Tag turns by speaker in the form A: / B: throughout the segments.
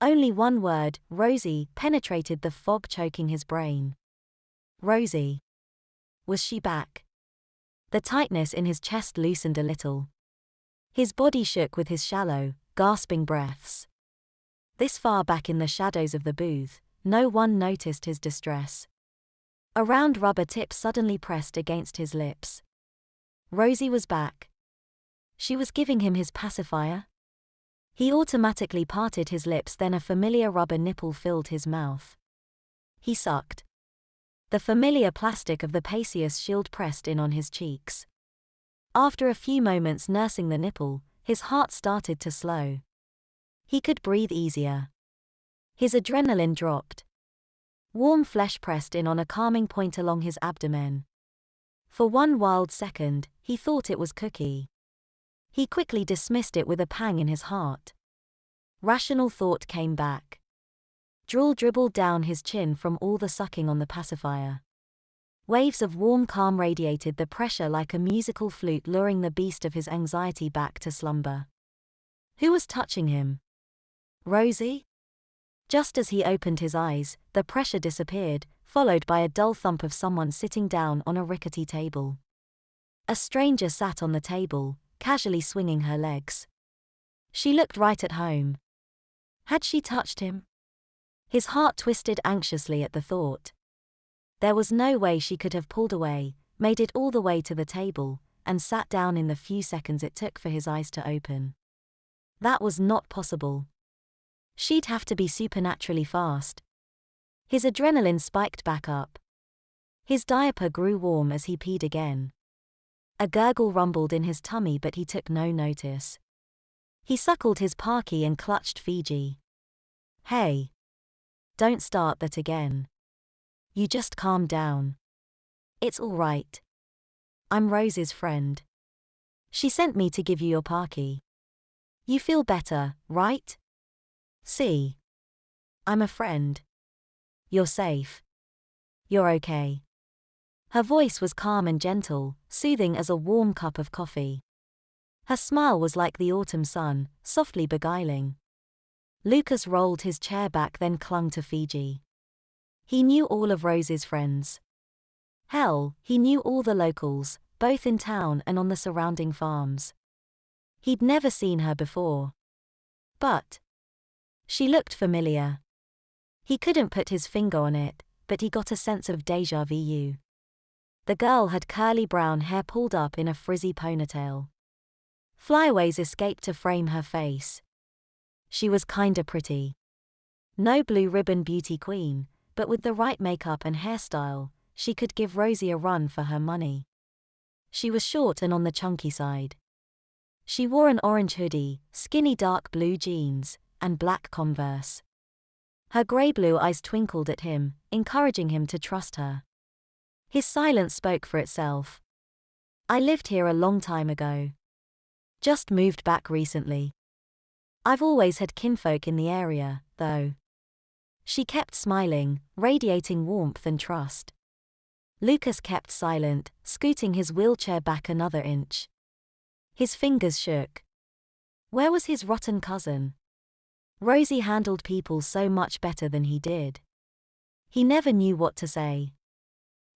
A: Only one word, Rosie, penetrated the fog choking his brain. Rosie. Was she back? The tightness in his chest loosened a little. His body shook with his shallow, gasping breaths. This far back in the shadows of the booth, no one noticed his distress. A round rubber tip suddenly pressed against his lips. Rosie was back. She was giving him his pacifier? He automatically parted his lips, then a familiar rubber nipple filled his mouth. He sucked. The familiar plastic of the Pacius shield pressed in on his cheeks. After a few moments nursing the nipple, his heart started to slow. He could breathe easier. His adrenaline dropped. Warm flesh pressed in on a calming point along his abdomen. For one wild second, he thought it was Cookie. He quickly dismissed it with a pang in his heart. Rational thought came back. Drool dribbled down his chin from all the sucking on the pacifier. Waves of warm calm radiated the pressure like a musical flute, luring the beast of his anxiety back to slumber. Who was touching him? Rosie? Just as he opened his eyes, the pressure disappeared, followed by a dull thump of someone sitting down on a rickety table. A stranger sat on the table, casually swinging her legs. She looked right at home. Had she touched him? His heart twisted anxiously at the thought. There was no way she could have pulled away, made it all the way to the table, and sat down in the few seconds it took for his eyes to open. That was not possible. She'd have to be supernaturally fast. His adrenaline spiked back up. His diaper grew warm as he peed again. A gurgle rumbled in his tummy, but he took no notice. He suckled his parkie and clutched Fiji. Hey. Don't start that again. You just calm down. It's all right. I'm Rose's friend. She sent me to give you your parkie. You feel better, right? See. I'm a friend. You're safe. You're okay. Her voice was calm and gentle, soothing as a warm cup of coffee. Her smile was like the autumn sun, softly beguiling. Lucas rolled his chair back, then clung to Fiji. He knew all of Rose's friends. Hell, he knew all the locals, both in town and on the surrounding farms. He'd never seen her before. But she looked familiar. He couldn't put his finger on it, but he got a sense of déjà vu. The girl had curly brown hair pulled up in a frizzy ponytail. Flyaways escaped to frame her face. She was kinda pretty. No blue ribbon beauty queen, but with the right makeup and hairstyle, she could give Rosie a run for her money. She was short and on the chunky side. She wore an orange hoodie, skinny dark blue jeans, and black Converse. Her grey-blue eyes twinkled at him, encouraging him to trust her. His silence spoke for itself. I lived here a long time ago. Just moved back recently. I've always had kinfolk in the area, though. She kept smiling, radiating warmth and trust. Lucas kept silent, scooting his wheelchair back another inch. His fingers shook. Where was his rotten cousin? Rosie handled people so much better than he did. He never knew what to say.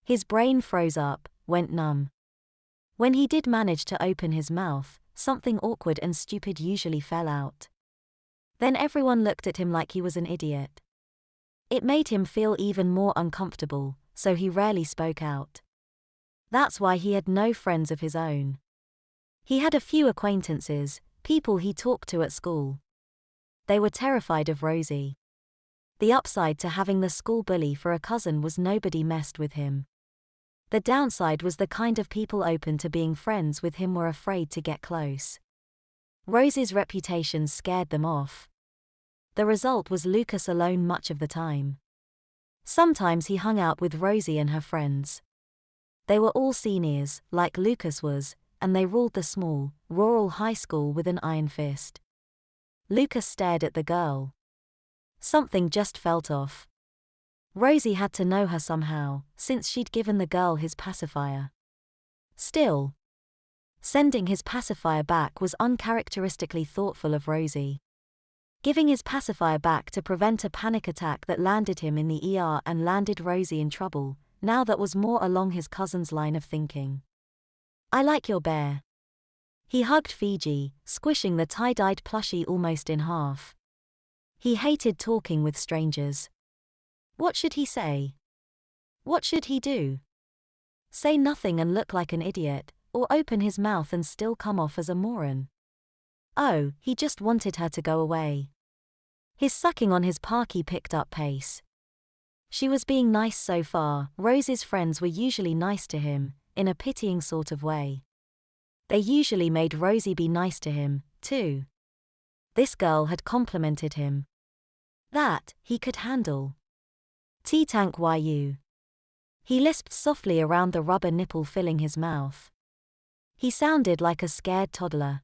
A: His brain froze up, went numb. When he did manage to open his mouth, something awkward and stupid usually fell out. Then everyone looked at him like he was an idiot. It made him feel even more uncomfortable, so he rarely spoke out. That's why he had no friends of his own. He had a few acquaintances, people he talked to at school. They were terrified of Rosie. The upside to having the school bully for a cousin was nobody messed with him. The downside was the kind of people open to being friends with him were afraid to get close. Rosie's reputation scared them off. The result was Lucas alone much of the time. Sometimes he hung out with Rosie and her friends. They were all seniors, like Lucas was, and they ruled the small, rural high school with an iron fist. Lucas stared at the girl. Something just felt off. Rosie had to know her somehow, since she'd given the girl his pacifier. Still, sending his pacifier back was uncharacteristically thoughtful of Rosie. giving his pacifier back to prevent a panic attack that landed him in the ER and landed Rosie in trouble. Now that was more along his cousin's line of thinking. I like your bear. He hugged Fiji, squishing the tie-dyed plushie almost in half. He hated talking with strangers. What should he say? What should he do? Say nothing and look like an idiot, or open his mouth and still come off as a moron? Oh, he just wanted her to go away. His sucking on his parkie picked up pace. She was being nice so far. Rosie's friends were usually nice to him, in a pitying sort of way. They usually made Rosie be nice to him, too. This girl had complimented him. That, he could handle. T-Tank YU. He lisped softly around the rubber nipple filling his mouth. He sounded like a scared toddler.